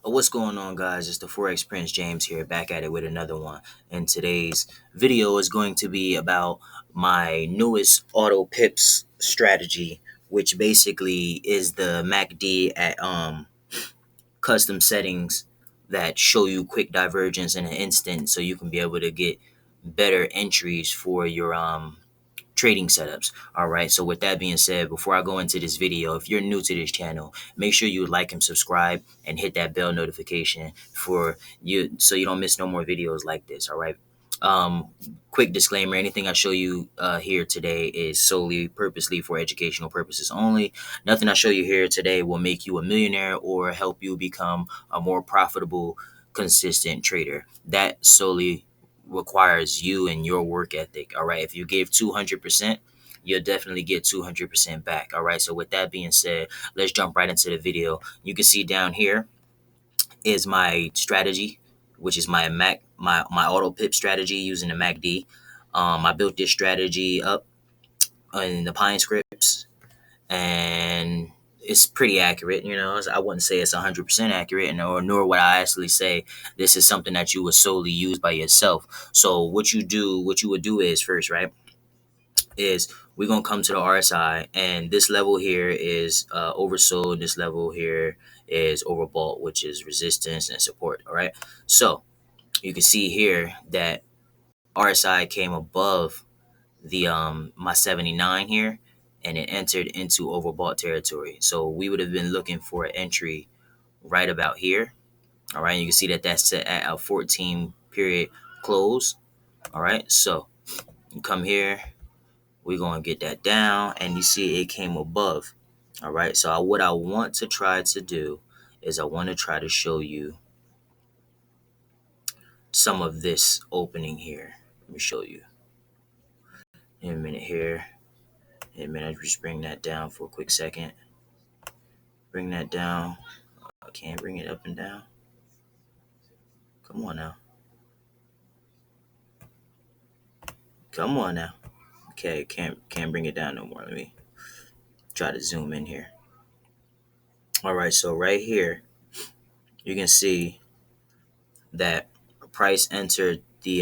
What's going on, guys? It's the Forex Prince James here, back at it with another one. And today's video is going to be about my newest auto pips strategy, which basically is the MACD at custom settings that show you quick divergence in an instant, so you can be able to get better entries for your trading setups. All right, so with that being said, before I go into this video, if you're new to this channel, make sure you like and subscribe and hit that bell notification for you, so you don't miss no more videos like this. All right. um Quick disclaimer: anything I show you here today is solely purposely for educational purposes only. Nothing I show you here today will make you a millionaire or help you become a more profitable, consistent trader. That solely requires you and your work ethic. All right. If you give 200%, you'll definitely get 200% back. All right. So with that being said, let's jump right into the video. You can see down here is my strategy, which is my auto pip strategy using the MACD. I built this strategy up in the Pine scripts, and it's pretty accurate. I wouldn't say it's 100% accurate, nor would I actually say this is something that you would solely use by yourself. So what you would do is, first, right, is we're gonna come to the RSI, and this level here is oversold. This level here is overbought, which is resistance and support. All right, so you can see here that RSI came above the my 79 here, and it entered into overbought territory. So we would have been looking for an entry right about here. All right, you can see that that's set at a 14 period close. All right, so you come here, we're gonna get that down, and you see it came above. All right, so what I want to try to do is I want to try to show you some of this opening here. Let me show you in a minute here. In a minute, just bring that down for a quick second. Bring that down. I can't bring it up and down. Come on now. Come on now. Okay, can't bring it down no more. Let me try to zoom in here. All right, so right here, you can see that price entered the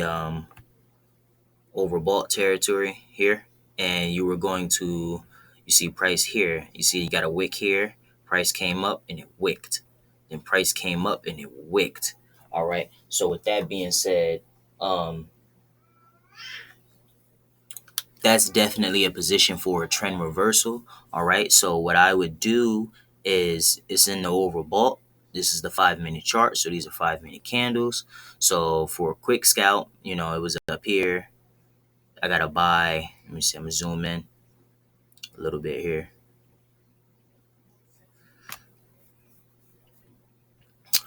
overbought territory here, and you see price here. You see you got a wick here. Price came up and it wicked. Then price came up and it wicked. All right. So with that being said, that's definitely a position for a trend reversal. All right. So what I would do is it's in the overbought. This is the 5-minute chart. So these are 5-minute candles. So for a quick scout, it was up here. I got to buy. Let me see. I'm going to zoom in a little bit here.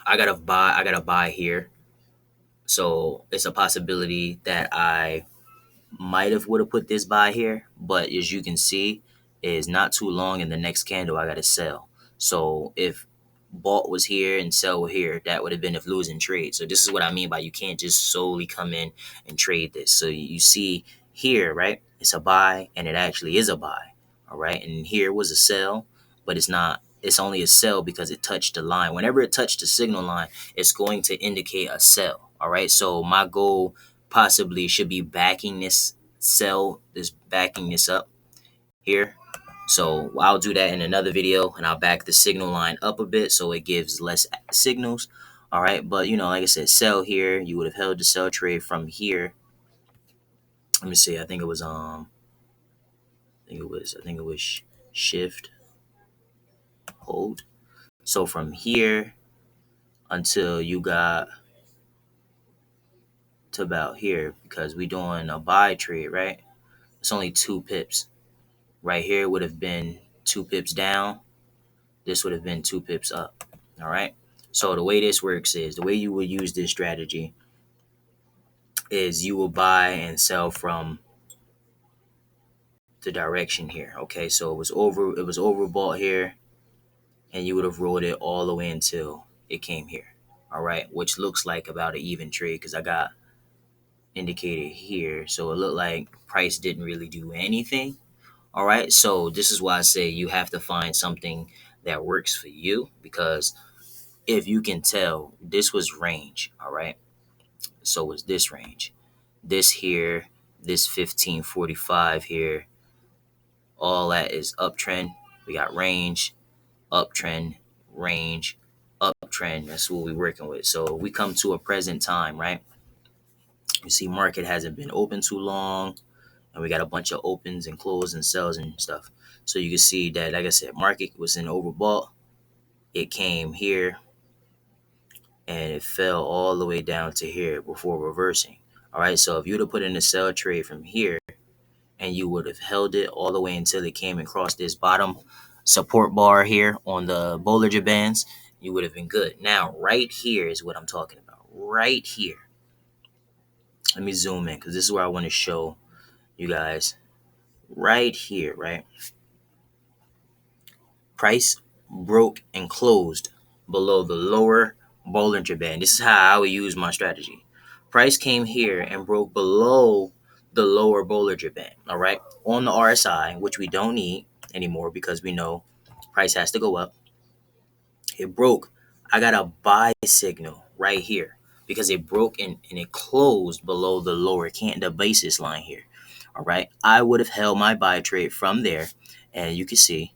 I got to buy here. So it's a possibility that I might have would have put this buy here, but as you can see, is not too long in the next candle I got to sell. So if bought was here and sell here, that would have been a losing trade. So this is what I mean by you can't just solely come in and trade this. So you see here, right? It's a buy, and it actually is a buy. All right, and here was a sell, but it's not. It's only a sell because it touched the line. Whenever it touched the signal line, it's going to indicate a sell. All right, so my goal possibly should be backing this backing this up here. So I'll do that in another video, and I'll back the signal line up a bit so it gives less signals. All right, but like I said, sell here. You would have held the sell trade from here. Let me see. I think it was shift hold. So from here until you got to about here, because we doing a buy trade, right? It's only 2 pips. Right here would have been 2 pips down. This would have been 2 pips up. All right. So the way this works is, the way you will use this strategy is you will buy and sell from the direction here. Okay. So it was overbought here, and you would have rolled it all the way until it came here. All right. Which looks like about an even trade, because I got indicated here. So it looked like price didn't really do anything. All right. So this is why I say you have to find something that works for you, because if you can tell, this was range, all right? So was this range. This here, this 1545 here, all that is uptrend. We got range, uptrend, range, uptrend. That's what we're working with. So we come to a present time, right? You see, market hasn't been open too long, and we got a bunch of opens and closes and sells and stuff. So you can see that, like I said, market was in overbought. It came here and it fell all the way down to here before reversing. All right, so if you'd have put in a sell trade from here and you would have held it all the way until it came across this bottom support bar here on the Bollinger Bands, you would have been good. Now, right here is what I'm talking about. Right here. Let me zoom in because this is where I want to show you guys. Right here, right? Price broke and closed below the lower Bollinger Band. This is how I would use my strategy. Price came here and broke below the lower Bollinger Band, all right? On the RSI, which we don't need anymore because we know price has to go up. It broke. I got a buy signal right here because it broke and it closed below the lower the basis line here. All right. I would have held my buy trade from there, and you can see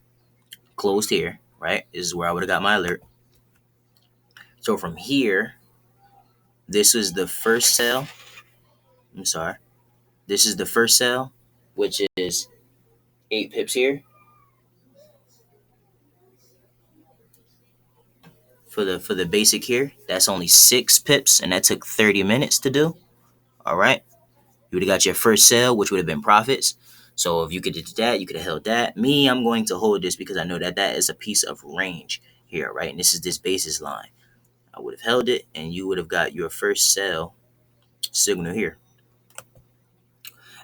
closed here, right? This is where I would have got my alert. So from here, this is the first sell. I'm sorry. This is the first sell, which is 8 pips here. For the basic here, that's only 6 pips, and that took 30 minutes to do. All right. You would have got your first sale, which would have been profits. So if you could do that, you could have held that. Me, I'm going to hold this because I know that that is a piece of range here, right? And this is this basis line. I would have held it, and you would have got your first sell signal here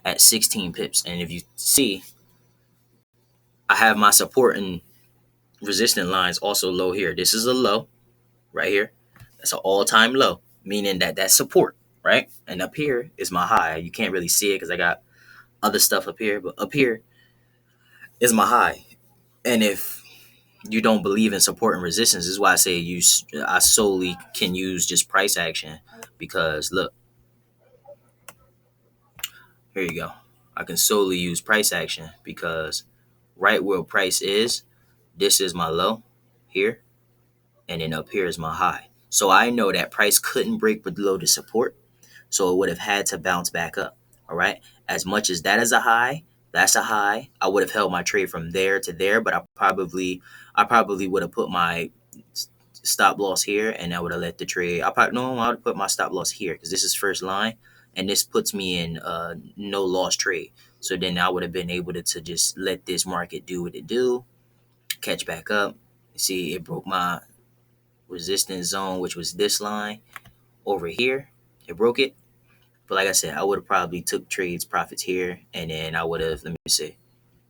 at 16 pips. And if you see, I have my support and resistance lines also low here. This is a low right here. That's an all-time low, meaning that that's support, right? And up here is my high. You can't really see it because I got other stuff up here, but up here is my high. And if you don't believe in support and resistance, this is why I say I solely can use just price action because look, here you go. I can solely use price action because right where price is, this is my low here, and then up here is my high. So I know that price couldn't break below the support, so it would have had to bounce back up. All right. As much as that is a high, that's a high. I would have held my trade from there to there, but I probably would have put my stop loss here, and I would have let the trade. I would put my stop loss here because this is first line, and this puts me in no loss trade. So then I would have been able to just let this market do what it do, catch back up. See, it broke my resistance zone, which was this line over here. It broke it. But like I said, I would have probably took trades profits here, and then I would have, let me see,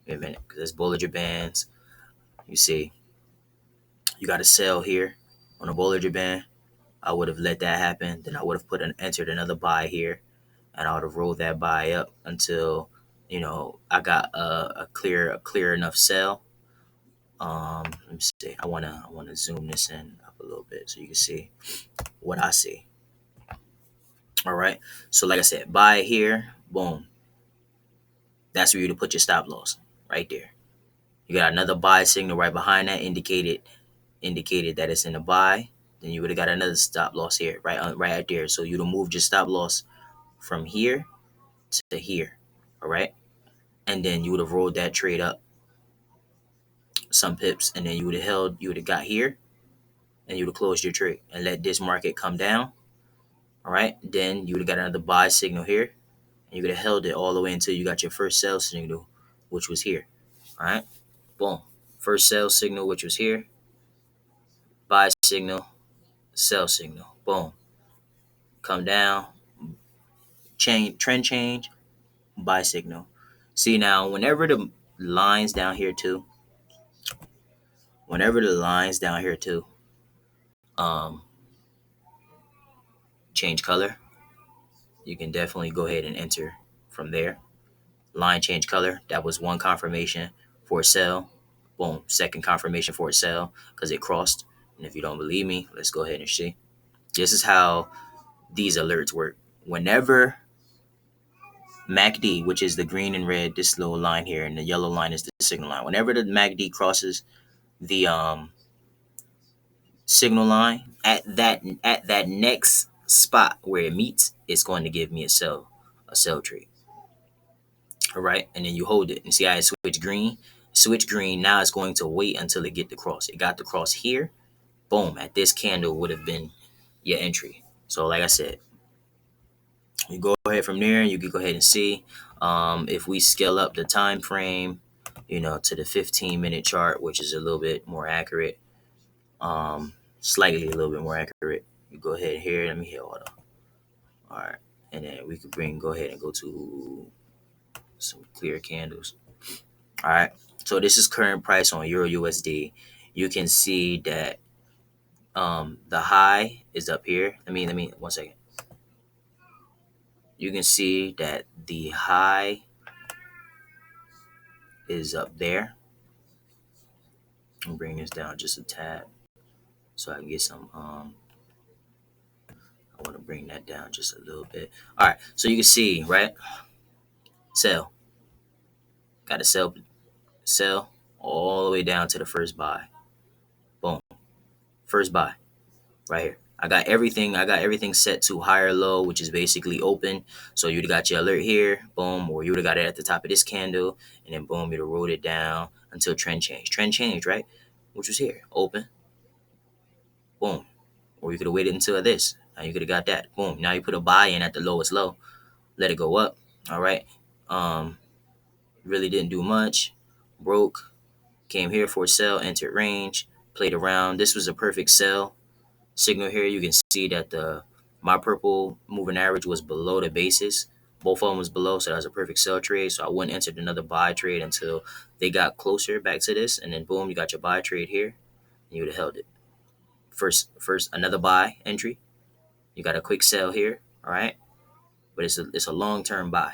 wait a minute, because there's Bollinger Bands. You see, you got to sell here on a Bollinger Band. I would have let that happen. Then I would have entered another buy here, and I would have rolled that buy up until I got a clear enough sell. Let me see. I wanna zoom this in up a little bit so you can see what I see. All right. So like I said, buy here, boom. That's where you to put your stop loss right there. You got another buy signal right behind that indicated that it's in a buy. Then you would have got another stop loss here, right there. So you'd have moved your stop loss from here to here, all right? And then you would have rolled that trade up some pips, and then you would have got here, and you would have closed your trade and let this market come down, all right? Then you would have got another buy signal here, and you would have held it all the way until you got your first sell signal, which was here, all right? Boom. First sell signal, which was here, buy signal, sell signal, boom. Come down, trend change, buy signal. See now, whenever the lines down here too, um, change color, you can definitely go ahead and enter from there. Line change color, that was one confirmation for a sell. Boom, second confirmation for a sell because it crossed. And if you don't believe me, let's go ahead and see. This is how these alerts work. Whenever MACD, which is the green and red, this little line here, and the yellow line is the signal line. Whenever the MACD crosses the signal line at that next spot where it meets, it's going to give me a sell trade. All right, and then you hold it and see how it switch green. Switch green. Now it's going to wait until it get the cross. It got the cross here. Boom! At this candle would have been your entry. So like I said, you go ahead from there. You can go ahead and see if we scale up the time frame, to the 15-minute chart, which is a little bit more accurate, slightly a little bit more accurate. You go ahead here. Let me hit auto. All right, and then we could go ahead and go to some clear candles. All right, so this is current price on Euro USD. You can see that the high is up here. Let me 1 second. You can see that the high is up there. I'll bring this down just a tad so I can get some. I want to bring that down just a little bit. All right, so you can see, right? Sell. Got to sell all the way down to the first buy. Boom. First buy right here. I got everything set to higher low, which is basically open. So you'd got your alert here, boom, or you would have got it at the top of this candle, and then boom, you'd have rolled it down until trend change. Trend change, right? Which was here, open, boom. Or you could have waited until this. Now you could have got that. Boom. Now you put a buy in at the lowest low. Let it go up. All right. Really didn't do much. Broke. Came here for a sell. Entered range. Played around. This was a perfect sell signal here. You can see that my purple moving average was below the basis. Both of them was below, so that was a perfect sell trade. So I wouldn't enter another buy trade until they got closer back to this, and then boom, you got your buy trade here, and you would have held it. First, another buy entry. You got a quick sell here, all right? But it's a long term buy,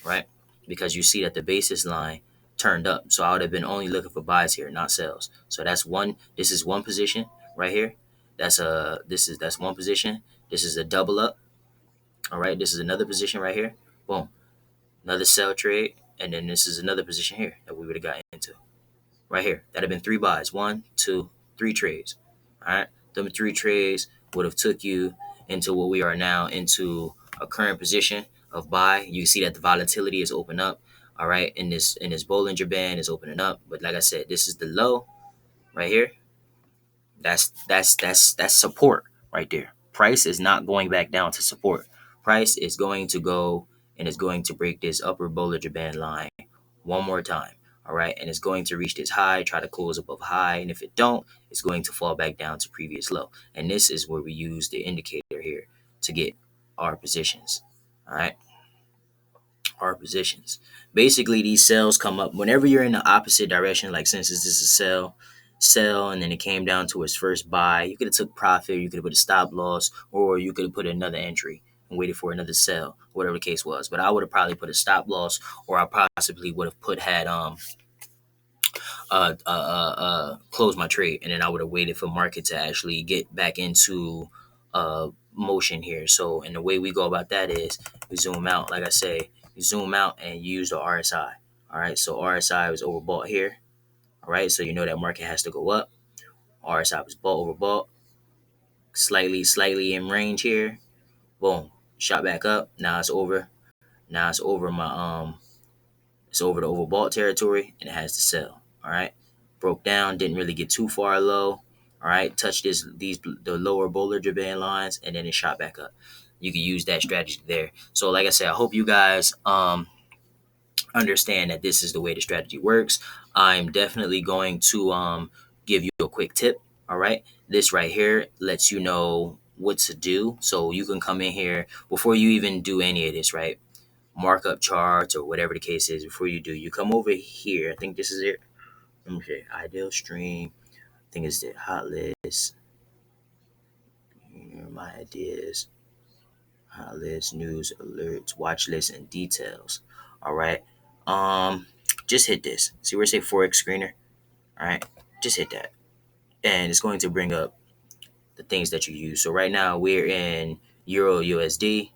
right? Because you see that the basis line turned up, so I would have been only looking for buys here, not sells. So that's one. This is one position right here. That's one position. This is a double up. All right. This is another position right here. Boom. Another sell trade, and then this is another position here that we would have got into right here. That'd have been three buys. 1, 2, 3 trades. All right. Them 3 trades would have took you into what we are now, into a current position of buy. You see that the volatility is open up. All right. In this Bollinger Band is opening up. But like I said, this is the low right here. That's support right there. Price is not going back down to support. Price is going to go and is going to break this upper Bollinger Band line one more time. All right, and it's going to reach this high, try to close above high, and if it don't, it's going to fall back down to previous low. And this is where we use the indicator here to get our positions. All right, our positions. Basically, these sells come up whenever you're in the opposite direction. Like, since this is a sell, and then it came down to its first buy. You could have took profit, you could have put a stop loss, or you could have put another entry and waited for another sell, whatever the case was. But I would have probably put a stop loss, or I possibly would have had close my trade, and then I would have waited for market to actually get back into motion here. So, and the way we go about that is we zoom out. Like I say, you zoom out and use the RSI. All right, so RSI was overbought here. All right, so you know that market has to go up. RSI was overbought, slightly in range here. Boom, shot back up. Now it's over. Now it's over it's over the overbought territory, and it has to sell. All right, broke down, didn't really get too far low. All right, touched the lower Bollinger Band lines, and then it shot back up. You can use that strategy there. So, like I said, I hope you guys understand that this is the way the strategy works. I'm definitely going to give you a quick tip. All right, this right here lets you know what to do, so you can come in here before you even do any of this, right? Markup charts or whatever the case is. Before you do, you come over here. I think this is it. Let me see. Ideal stream. I think it's the hot list. My ideas. Hot list, news, alerts, watch list, and details. All right. Just hit this. See where it say Forex screener? All right. Just hit that. and it's going to bring up the things that you use. So right now we're in Euro USD,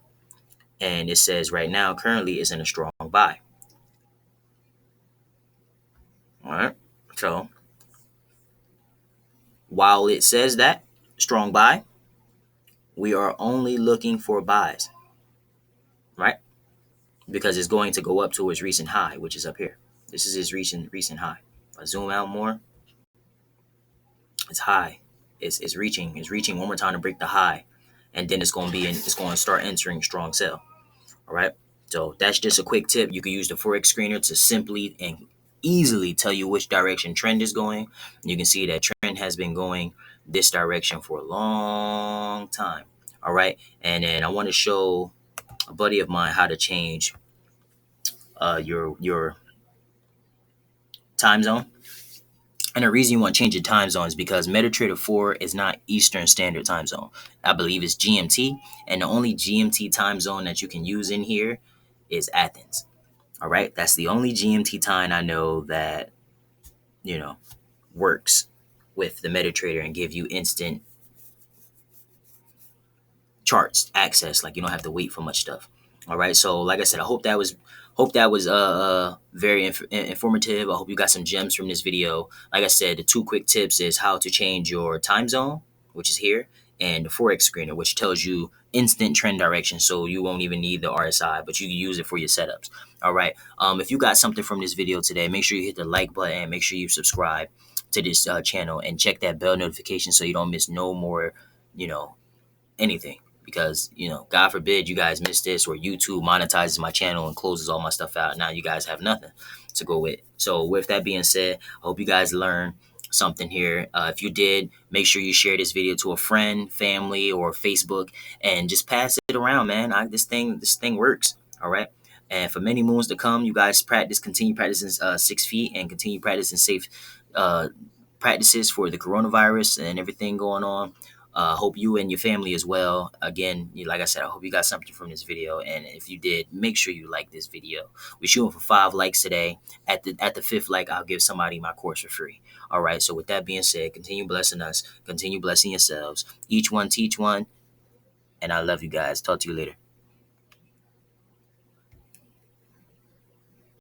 and it says right now currently is in a strong buy. All right. So while it says that strong buy, we are only looking for buys, right? Because it's going to go up to its recent high, which is up here. This is its recent high. If I zoom out more, it's high. It's reaching one more time to break the high, and then it's going to start entering strong sell. All right. So that's just a quick tip. You can use the Forex screener to simply and easily tell you which direction trend is going. You can see that trend has been going this direction for a long time. All right. And then I want to show a buddy of mine how to change your time zone. And the reason you want to change your time zone is because MetaTrader 4 is not Eastern Standard Time Zone. I believe it's GMT. And the only GMT time zone that you can use in here is Athens. All right. That's the only GMT time I know that, you know, works with the MetaTrader and give you instant charts access. Like you don't have to wait for much stuff. All right. So like I said, I hope that was very informative. I hope you got some gems from this video. Like I said, the two quick tips is how to change your time zone, which is here, and the Forex screener, which tells you instant trend direction. So you won't even need the RSI, but you can use it for your setups. All right. If you got something from this video today, make sure you hit the like button and make sure you subscribe to this channel and check that bell notification so you don't miss no more, you know, anything, because god forbid you guys miss this or YouTube monetizes my channel and closes all my stuff out. Now you guys have nothing to go with. So with that being said, I hope you guys learned something here. If you did, make sure you share this video to a friend, family, or Facebook, and just pass it around, man. This thing works. All right. And for many moons to come, you guys continue practicing 6 feet, and continue practicing safe uh, practices for the coronavirus and everything going on. Hope you and your family as well. Again, like I said, I hope you got something from this video. And if you did, make sure you like this video. We're shooting for 5 likes today. At the fifth like, I'll give somebody my course for free. All right. So with that being said, continue blessing us. Continue blessing yourselves. Each one teach one. And I love you guys. Talk to you later.